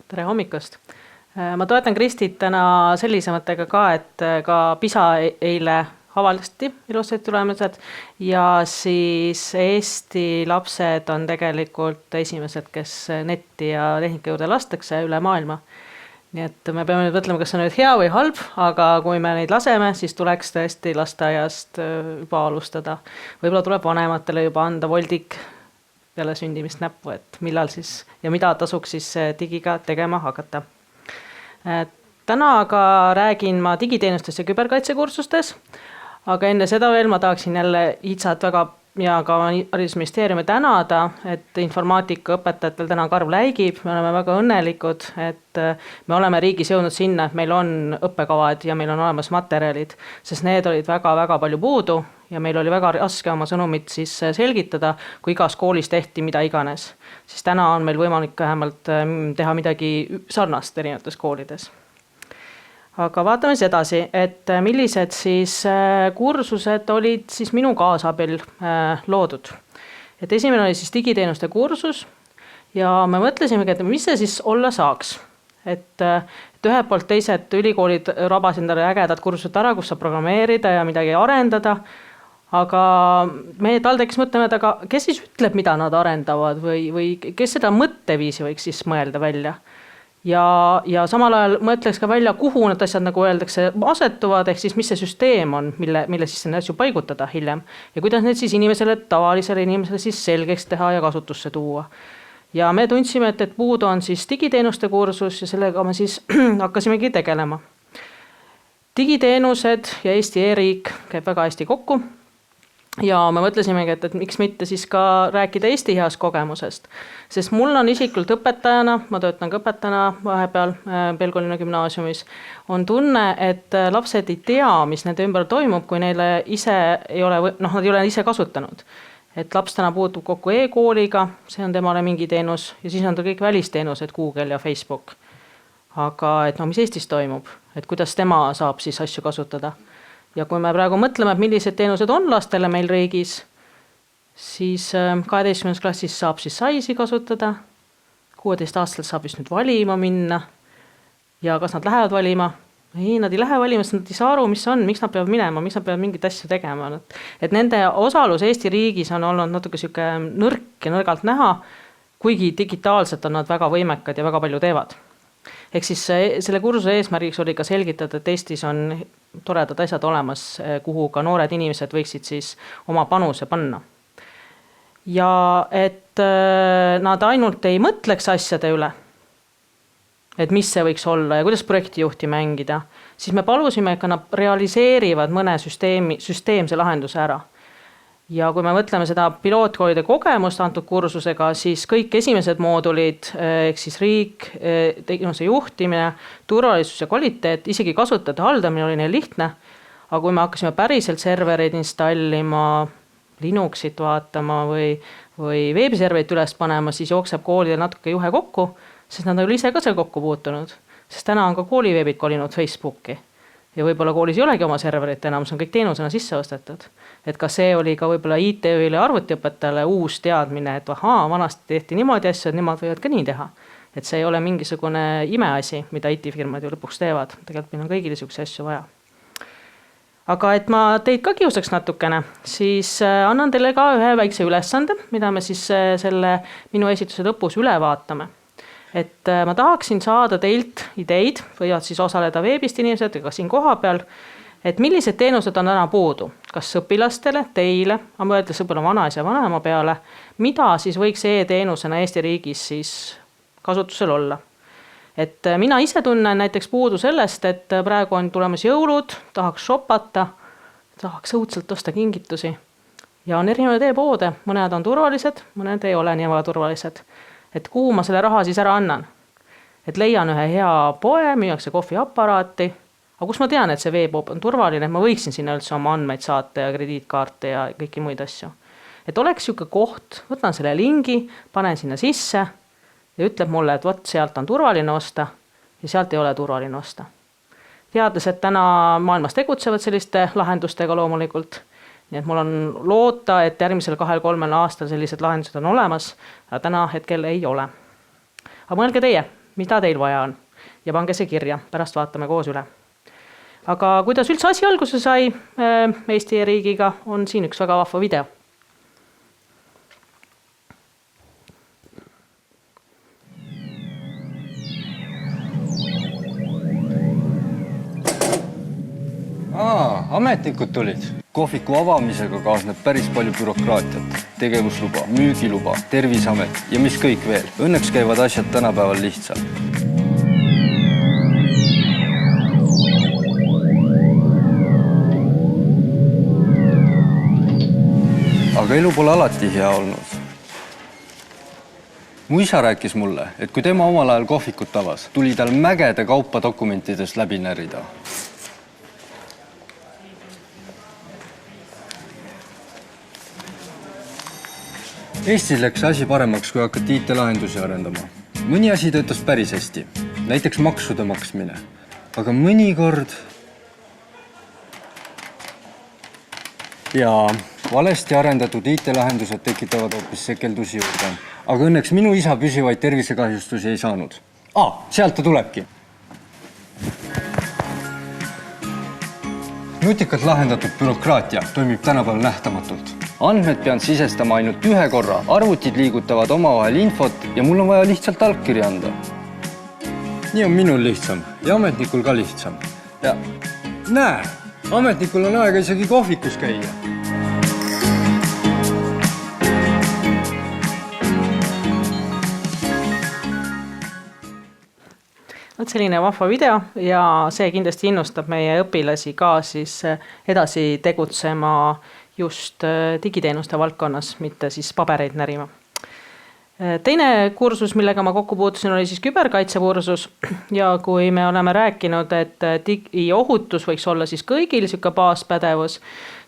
Tere hommikust! Ma toetan Kristit täna sellise mõttega ka, et ka PISA eile avaldati ilusad tulemused ja siis Eesti lapsed on tegelikult esimesed, kes netti ja tehnika juurde lastakse üle maailma. Nii et me peame nüüd mõtlema, kas see on nüüd hea või halb, aga kui me neid laseme, siis tuleks tõesti lasteaiast juba alustada. Võib-olla tuleb vanematele juba anda voldik peale sündimist näppu, et millal siis ja mida tasuks siis digiga tegema hakata. Täna aga räägin ma digiteenustes ja küberkaitsekursustes, aga enne seda veel ma tahaksin jälle ITSA-t väga ja ka haridusministeeriumi tänada, et informaatika õpetajatel täna karv läigib. Me oleme väga õnnelikud, et me oleme riigis jõudnud sinna, et meil on õppekavad ja meil on olemas materjalid, sest need olid väga-väga palju puudu ja meil oli väga raske oma sõnumit siis selgitada, kui igas koolis tehti mida iganes. Siis täna on meil võimalik vähemalt teha midagi sarnast erinevates koolides. Aga vaatame siis edasi, et millised siis kursused olid siis minu kaasabil loodud. Et esimene oli siis digiteenuste kursus ja me mõtlesimegi, et mis see siis olla saaks. Et ühelt poolt teised ülikoolid rabasid endale ägedad kursused ära, kus saab programmeerida ja midagi arendada, aga me TalTechis mõtleme, et aga kes siis ütleb, mida nad arendavad või kes seda mõtteviisi võiks siis mõelda välja. Ja samal ajal mõtleks ka välja, kuhu need asjad, nagu öeldakse, asetuvad, ehk siis mis see süsteem on, mille siis need asju paigutada hiljem. Ja kuidas need siis tavalisele inimesele siis selgeks teha ja kasutusse tuua. Ja me tundsime, et puudu on siis digiteenuste kursus ja sellega me siis hakkasimegi tegelema. Digiteenused ja Eesti e-riik käib väga hästi kokku. Ja me mõtlesimegi, et miks mitte siis ka rääkida Eesti heast kogemusest. Sest mul on isiklikult õpetajana, ma töötan ka õpetajana vahepeal Pelgulinna gümnaasiumis, on tunne, et lapsed ei tea, mis nende ümber toimub, kui neile ise nad ei ole ise kasutanud. Et laps täna puutub kokku e-kooliga, see on temale mingi teenus ja siis on ta kõik välisteenused, Google ja Facebook. Aga et mis Eestis toimub, et kuidas tema saab siis asju kasutada. Ja kui me praegu mõtleme, et millised teenused on lastele meil riigis, siis 12. klassis saab siis SAIS-i kasutada, 16-aastaselt saab just nüüd valima minna ja kas nad lähevad valima? Ei, nad ei lähe valima, sest nad ei saa aru, mis on, miks nad peavad minema, miks nad peavad mingit asju tegema. Et nende osalus Eesti riigis on olnud natuke siuke nõrk ja nõrgalt näha, kuigi digitaalselt on nad väga võimekad ja väga palju teevad. Ehk siis selle kursuse eesmärgiks oli ka selgitada, et Eestis on toredad asjad olemas, kuhu ka noored inimesed võiksid siis oma panuse panna. Ja et nad ainult ei mõtleks asjade üle, et mis see võiks olla ja kuidas projektijuhti mängida, siis me palusime, et nad realiseerivad mõne süsteemse lahenduse ära. Ja kui me mõtleme seda pilootkoolide kogemust antud kursusega, siis kõik esimesed moodulid, ehk siis riik, teenuse juhtimine, turvalisus ja kvaliteet, isegi kasutajate haldamine oli neil lihtne. Aga kui me hakkasime päriselt servereid installima, Linuxit vaatama või veebiserverit üles panema, siis jookseb koolidel natuke juhe kokku, sest nad on ise ka seal kokku puutunud. Sest täna on ka kooliveebid kolinud Facebooki. Ja võib-olla koolis ei olegi oma serverit enam, see on kõik teenusena sisse ostetud. Et ka see oli ka võib-olla IT-üle arvutiõpetajale uus teadmine, et vanasti tehti niimoodi asju, et nemad võivad ka nii teha. Et see ei ole mingisugune imeasi, mida IT-firmad ju lõpuks teevad. Tegelikult meil on kõigile siukse asju vaja. Aga et ma teid ka kiusaks natukene, siis annan teile ka ühe väikse ülesande, mida me siis selle minu esituse lõpus üle vaatame. Et ma tahaksin saada teilt ideid, võivad siis osaleda veebist inimesed ega siin koha peal, et millised teenused on täna puudu, kas õpilastele, teile, aga mõeldes võib-olla vanaisa ja vanaema peale, mida siis võiks e-teenusena Eesti riigis siis kasutusel olla. Et mina ise tunnen näiteks puudu sellest, et praegu on tulemas jõulud, tahaks shopata, tahaks õudselt osta kingitusi ja on erinevaid e-poode, mõned on turvalised, mõned ei ole nii väga turvalised. Et kuhu ma selle raha siis ära annan. Et leian ühe hea poe, müüakse kohviaparaati, aga kus ma tean, et see veepood on turvaline, et ma võiksin sinna üldse oma andmeid saata ja krediitkaarte ja kõiki muid asju. Et oleks siuke koht, võtan selle lingi, panen sinna sisse ja ütleb mulle, et sealt on turvaline osta ja sealt ei ole turvaline osta. Teades, et täna maailmas tegutsevad selliste lahendustega loomulikult, nii et mul on loota, et järgmisel 2-3 aastal sellised lahendused on olemas, aga täna hetkel ei ole. Aga mõelge teie, mida teil vaja on ja pange see kirja, pärast vaatame koos üle. Aga kuidas üldse asi alguse sai Eesti riigiga, on siin üks väga vahva video. Ametnikud tulid. Kohviku avamisega kaasneb päris palju bürokraatiat. Tegevusluba, müügiluba, tervisamet ja mis kõik veel. Õnneks käivad asjad tänapäeval lihtsalt. Aga elu pole alati hea olnud. Mu isa rääkis mulle, et kui tema omal ajal kohvikut avas, tuli tal mägede kaupa dokumentidest läbi närida. Eestis läks asi paremaks, kui hakati IT-lahendusi arendama. Mõni asi töötas päris hästi, näiteks maksude maksmine. Aga mõnikord... Ja valesti arendatud IT-lahendused tekitavad hoopis sekeldusi juurde. Aga õnneks minu isa püsivaid tervisekahjustusi ei saanud. Sealt ta tulebki. Nutikalt lahendatud bürokraatia toimib tänapäeval nähtamatult. Andmed pean sisestama ainult ühe korra, arvutid liigutavad omavahel infot ja mul on vaja lihtsalt allkirja anda. Nii on minul lihtsam ja ametnikul ka lihtsam. Ja näe, ametnikul on aega isegi kohvikus käia. Selline vahva video ja see kindlasti innustab meie õpilasi ka siis edasi tegutsema just digiteenuste valdkonnas, mitte siis pabereid närima. Teine kursus, millega ma kokku puutusin, oli siis küberkaitsekursus ja kui me oleme rääkinud, et digiohutus võiks olla siis kõigil siuke baaspädevus,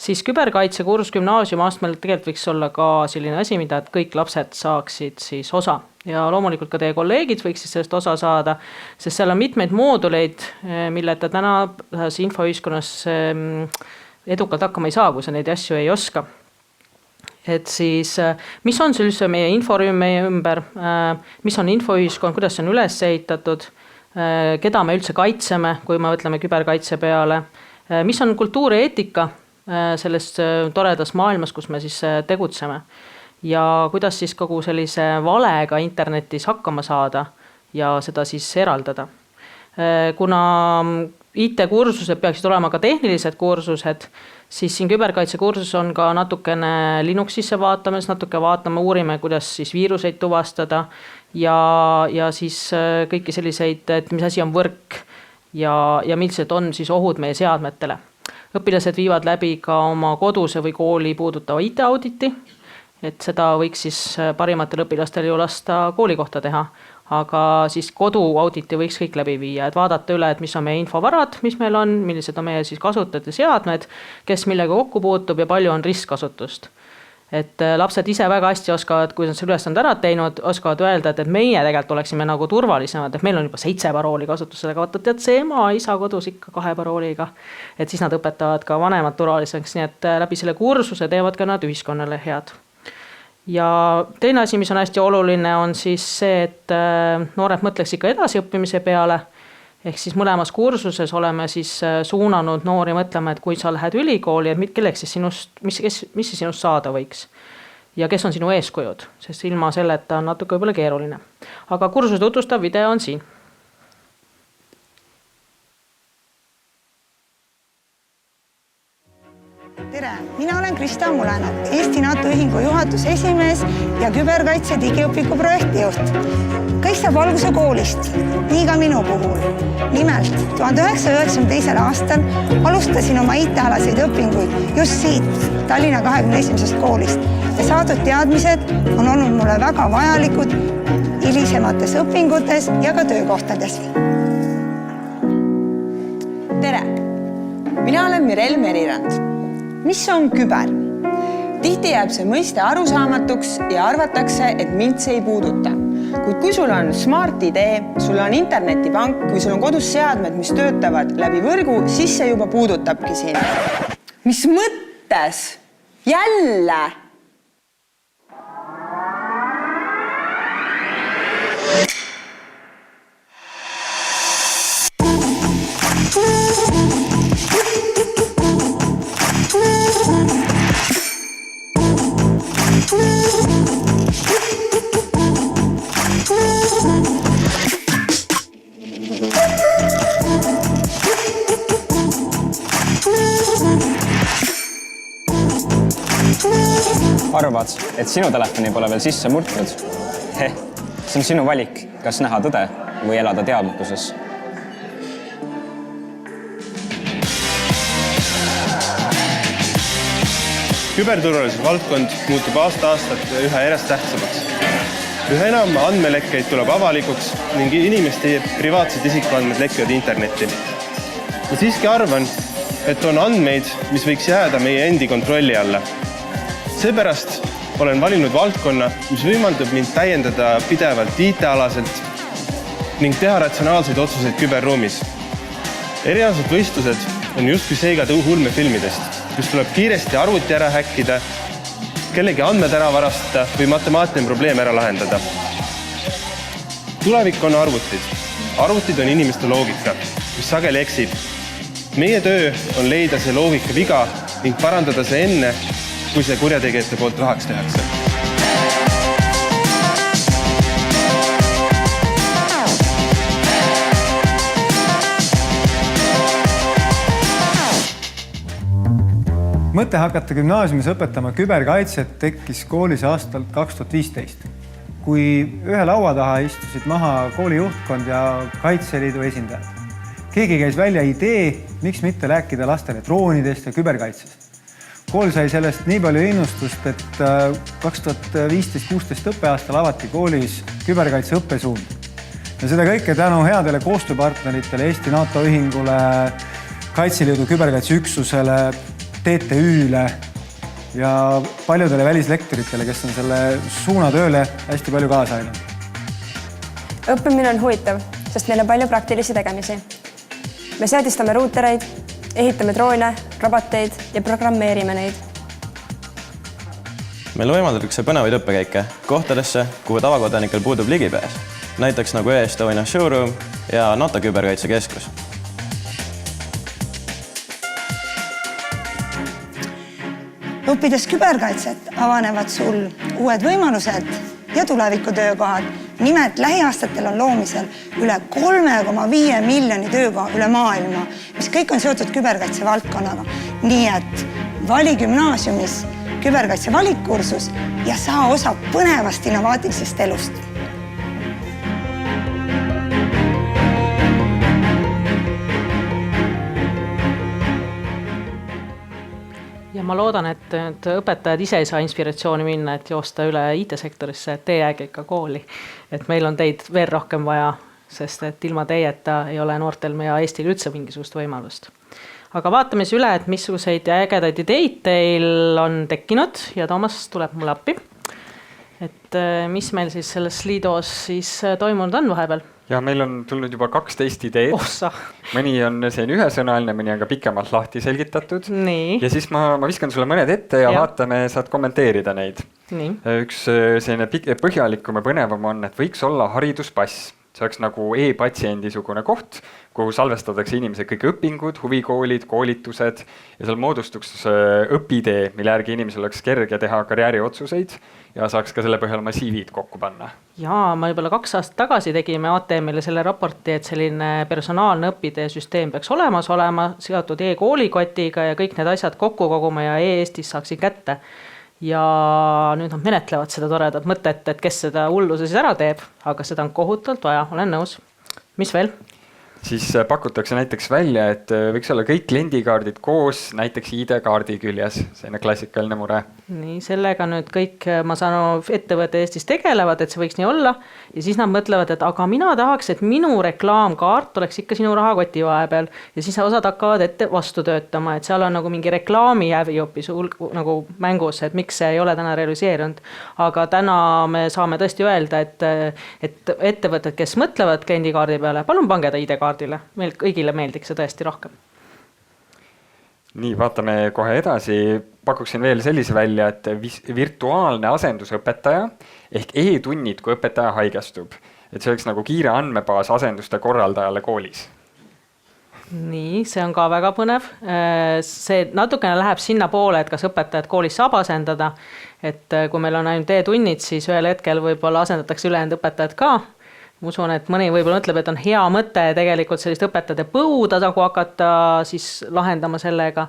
siis küberkaitsekursus gümnaasiumiastmel tegelikult võiks olla ka selline asi, mida kõik lapsed saaksid siis osa. Ja loomulikult ka teie kolleegid võiks siis sellest osa saada, sest seal on mitmeid mooduleid, milleta täna infoühiskonnas edukalt hakkama ei saa, kui sa neid asju ei oska. Et siis, mis on see üldse meie inforüüm meie ümber, mis on infoühiskond, kuidas see on üles ehitatud, keda me üldse kaitseme, kui me mõtleme küberkaitse peale, mis on kultuur ja eetika selles toredas maailmas, kus me siis tegutseme ja kuidas siis kogu sellise valega internetis hakkama saada ja seda siis eraldada. Kuna IT-kursused peaksid olema ka tehnilised kursused, siis siin küberkaitsekursus on ka natukene Linuxisse vaatamas, natuke vaatame, uurime, kuidas siis viiruseid tuvastada ja siis kõiki selliseid, et mis asi on võrk ja millised on siis ohud meie seadmetele. Õpilased viivad läbi ka oma koduse või kooli puudutava IT-auditi, et seda võiks siis parimatel õpilastel ju lasta kooli kohta teha, aga siis koduauditi võiks kõik läbi viia, et vaadata üle, et mis on meie infovarad, mis meil on, millised on meie siis kasutajate seadmed, kes millega kokku puutub ja palju on ristkasutust. Et lapsed ise väga hästi oskavad, kui nad selle ülesande ära teinud, oskavad öelda, et meie tegelikult oleksime nagu turvalisemad, et meil on juba 7 parooli kasutusel, aga vaata, tead see ema, isa kodus ikka 2 parooliga. Et siis nad õpetavad ka vanemad turvaliseks, nii et läbi selle kursuse teevad ka nad ühiskonnale head. Ja teine asi, mis on hästi oluline, on siis see, et noored mõtleks ikka edasiõppimise peale. Ehk siis mõlemas kursuses oleme siis suunanud noori mõtlema, et kui sa lähed ülikooli, et kelleks siis sinust, mis siis sinust saada võiks. Ja kes on sinu eeskujud, sest ilma selleta on natuke võib-olla keeruline. Aga kursuse tutvustav video on siin. Tere, mina olen Krista Mulenov, Eesti NATO ühingu juhatuse esimees ja küberkaitse digiõpiku projektijuht. Kõik saab alguse koolist, nii ka minu puhul. Nimelt, 1992. aastal alustasin oma IT-alaseid õpinguid just siit Tallinna 21. koolist ja saadud teadmised on olnud mulle väga vajalikud hilisemates õpingutes ja ka töökohtades. Tere, mina olen Mirel Merirand. Mis on küber? Tihti jääb see mõiste arusaamatuks ja arvatakse, et mind see ei puuduta. Kuid kui sul on Smart ID, sul on internetipank, kui sul on kodus seadmed, mis töötavad läbi võrgu, siis see juba puudutabki siin. Mis mõttes? Jälle? Arvad, et sinu telefoni pole veel sisse murtud? See on sinu valik, kas näha tõde või elada teadmatuses. Küberturvalisuse valdkond muutub aasta-aastat üha järjest tähtsamaks. Üha enam andmelekkeid tuleb avalikuks ning inimeste privaatsed isikuandmed lekivad internetti. Ma siiski arvan, et on andmeid, mis võiks jääda meie endi kontrolli alla. Seepärast olen valinud valdkonna, mis võimaldab mind täiendada pidevalt IT-alaselt ning teha ratsionaalseid otsuseid küberruumis. Erinevad võistlused on justkui seigad ulmefilmidest, kus tuleb kiiresti arvuti ära häkkida, kellegi andmed ära varastada või matemaatiline probleem ära lahendada. Tulevik on arvutid. Arvutid on inimeste loogika, mis sageli eksib. Meie töö on leida see loogika viga ning parandada see enne, kui see kurjategijate poolt rahaks tehakse. Mõte hakata gümnaasiumis õpetama küberkaitset tekkis koolis aastal 2015, kui ühe laua taha istusid maha kooli juhtkond ja Kaitseliidu esindajad. Keegi käis välja idee, miks mitte rääkida lastele droonidest ja küberkaitsest. Kool sai sellest nii palju innustust, et 2015-16 õppeaastal avati koolis küberkaitse õppesuund. Ja seda kõike tänu headele koostööpartneritele Eesti NATO ühingule, Kaitseliidu küberkaitseüksusele, TTÜ-le ja paljudele välislektoritele, kes on selle suunatööle hästi palju kaasa aidanud. Õppimine on huvitav, sest meil on palju praktilisi tegemisi. Me seadistame ruutereid, ehitame droone, roboteid ja programmeerime neid. Meil võimaldatakse põnevaid õppekäike kohtadesse, kuhu tavakodanikel puudub ligipääs. Näiteks nagu E-Estonia showroom ja NATO küberkaitsekeskus. Õppides küberkaitset avanevad sul uued võimalused ja tulevikutöökohad. Nimelt lähiaastatel on loomisel üle 3,5 miljoni töökoha üle maailma, mis kõik on seotud küberkaitse valdkonnaga. Nii et vali gümnaasiumis küberkaitse valikkursus ja saa osa põnevast innovaatilisest elust. Ja ma loodan, et õpetajad ise ei saa inspiratsiooni minna, et joosta üle IT-sektorisse, et te jääge ikka kooli. Et meil on teid veel rohkem vaja, sest et ilma teieta ei ole noortel ja Eestil üldse mingisugust võimalust. Aga vaatame siis üle, et missuguseid ägedaid ideid teil on tekkinud ja Toomas tuleb mulle appi. Et mis meil siis selles Liidos siis toimunud on vahepeal? Ja meil on tulnud juba 12 ideed. Mõni on see ühesõnaline, mõni on ka pikemalt lahti selgitatud. Nii. Ja siis ma viskan sulle mõned ette ja vaatame, saad kommenteerida neid. Nii. Üks selline põhjalikum ja põnevam on, et võiks olla hariduspass. See oleks nagu e-patsiendisugune koht, kuhu salvestatakse inimesed kõik õpingud, huvikoolid, koolitused ja seal moodustuks õpidee, mille järgi inimesel oleks kerge teha karjääriotsuseid ja saaks ka selle põhjal oma CV-d kokku panna. Jaa, ma juba 2 aastat tagasi tegime ATM-ile selle raporti, et selline personaalne õpidee süsteem peaks olemas olema, seotud e-koolikotiga ja kõik need asjad kokku koguma ja e-Eestis saaksin kätte. Ja nüüd nad menetlevad seda toredat mõtet, et kes seda hulluse siis ära teeb, aga seda on kohutavalt vaja, olen nõus. Mis veel? Siis pakutakse näiteks välja, et võiks olla kõik kliendikaardid koos näiteks ID-kaardi küljes, selline klassikaline mure. Nii, sellega nüüd kõik, ma saan ettevõtte Eestis tegelevad, et see võiks nii olla ja siis nad mõtlevad, et aga mina tahaks, et minu reklaamkaart oleks ikka sinu rahakoti vahepeal ja siis osad hakkavad ette vastu töötama, et seal on nagu mingi reklaami jävi hoopis nagu mängus, et miks see ei ole täna realiseerunud. Aga täna me saame tõesti öelda, et ettevõtted, kes mõtlevad kliendikaardi peale, palun pange ta ID-kaardi. Meil kõigile meeldiks see tõesti rohkem. Nii, vaatame kohe edasi. Pakuksin veel sellise välja, et virtuaalne asendusõpetaja ehk e-tunnid, kui õpetaja haigestub. Et see oleks nagu kiire andmebaas asenduste korraldajale koolis. Nii, see on ka väga põnev. See natukene läheb sinna poole, et kas õpetajad koolis saab asendada. Et kui meil on ainult e-tunnid, siis ühel hetkel võib-olla asendatakse ülejäänud õpetajad ka. Ma usun, et mõni võib-olla mõtleb, et on hea mõte tegelikult sellist õpetajate põuda nagu hakata siis lahendama sellega.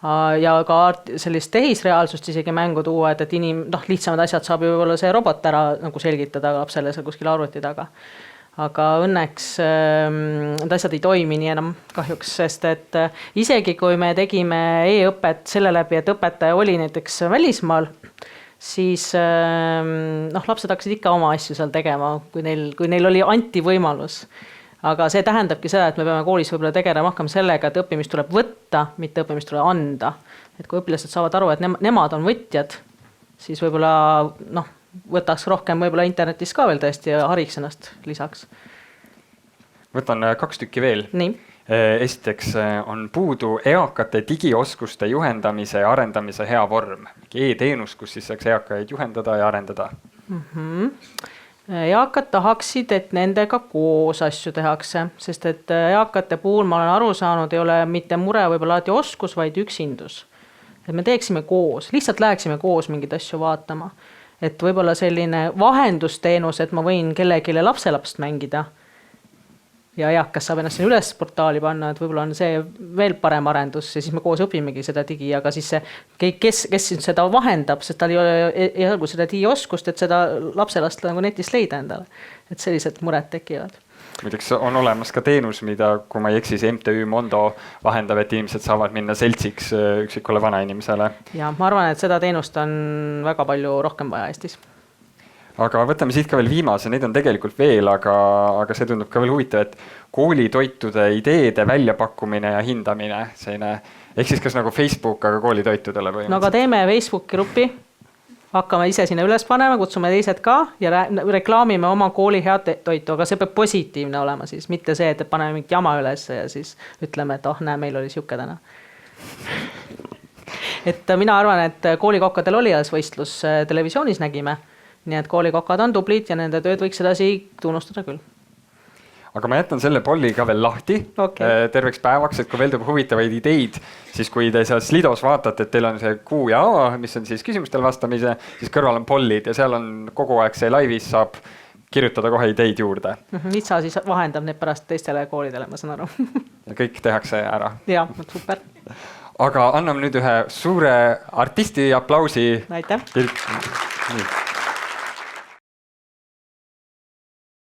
ja ka sellist tehisreaalsust isegi mängu tuua, et lihtsamad asjad saab ju võib-olla see robot ära nagu selgitada lapsele seal kuskil arvuti taga. Aga õnneks need asjad ei toimi nii enam kahjuks, sest et isegi kui me tegime e-õpet selle läbi, et õpetaja oli näiteks välismaal, siis lapsed hakkasid ikka oma asju seal tegema, kui neil anti võimalus. Aga see tähendabki seda, et me peame koolis võib-olla tegelema hakkama sellega, et õppimist tuleb võtta, mitte õppimist tuleb anda. Et kui õpilased saavad aru, et nemad on võtjad, siis võib-olla võtaks rohkem võib-olla internetis ka veel tõesti ja hariks ennast lisaks. Võtan 2 tükki veel. Nii. Esiteks on puudu eakate digioskuste juhendamise ja arendamise hea vorm. E-teenus, kus siis saaks eakaid juhendada ja arendada. Eakad tahaksid, et nendega koos asju tehakse, sest et eakate puhul ma olen aru saanud, ei ole mitte mure võib-olla alati oskus, vaid üksindus. Et me teeksime koos, lihtsalt läheksime koos mingid asju vaatama. Et võib-olla selline vahendusteenus, et ma võin kellegile lapselapst mängida ja eakas saab ennast üles portaali panna, et võib-olla on see veel parem arendus ja siis me koos õpimegi seda digi, aga siis see, kes seda vahendab, sest tal ei ole seda digioskust, et seda lapselast nagu netist leida endale. Et sellised mured tekivad. Muideks on olemas ka teenus, mida, kui ma ei eksis, MTÜ Mondo vahendab, et inimesed saavad minna seltsiks üksikule vanainimesele. Ja ma arvan, et seda teenust on väga palju rohkem vaja Eestis. Aga võtame siit ka veel viimase, neid on tegelikult veel, aga see tundub ka veel huvitav, et koolitoitude ideede väljapakkumine ja hindamine, ehk siis kas nagu Facebook, aga koolitoitudele või? No aga teeme Facebooki gruppi, hakkame ise sinna üles panema, kutsume teised ka ja reklaamime oma kooli head toitu, aga see peab positiivne olema siis, mitte see, et paneme mingit jama üles ja siis ütleme, et näe, meil oli siuke täna. Et mina arvan, et koolikokkadel oli alles võistlus televisioonis nägime, nii et koolikokad on tublid ja nende tööd võiks edasi tunnustada küll. Aga ma jätan selle polli ka veel lahti terveks päevaks, et kui veel tuleb huvitavaid ideid, siis kui te seal Slidos vaatate, et teil on see Q ja A, mis on siis küsimustel vastamise, siis kõrval on pollid ja seal on kogu aeg see laivis saab kirjutada kohe ideid juurde. Litsa siis vahendab need pärast teistele koolidele, ma saan aru. Ja kõik tehakse ära. Ja, super. Aga anname nüüd ühe suure artisti aplausi. Aitäh. Nii.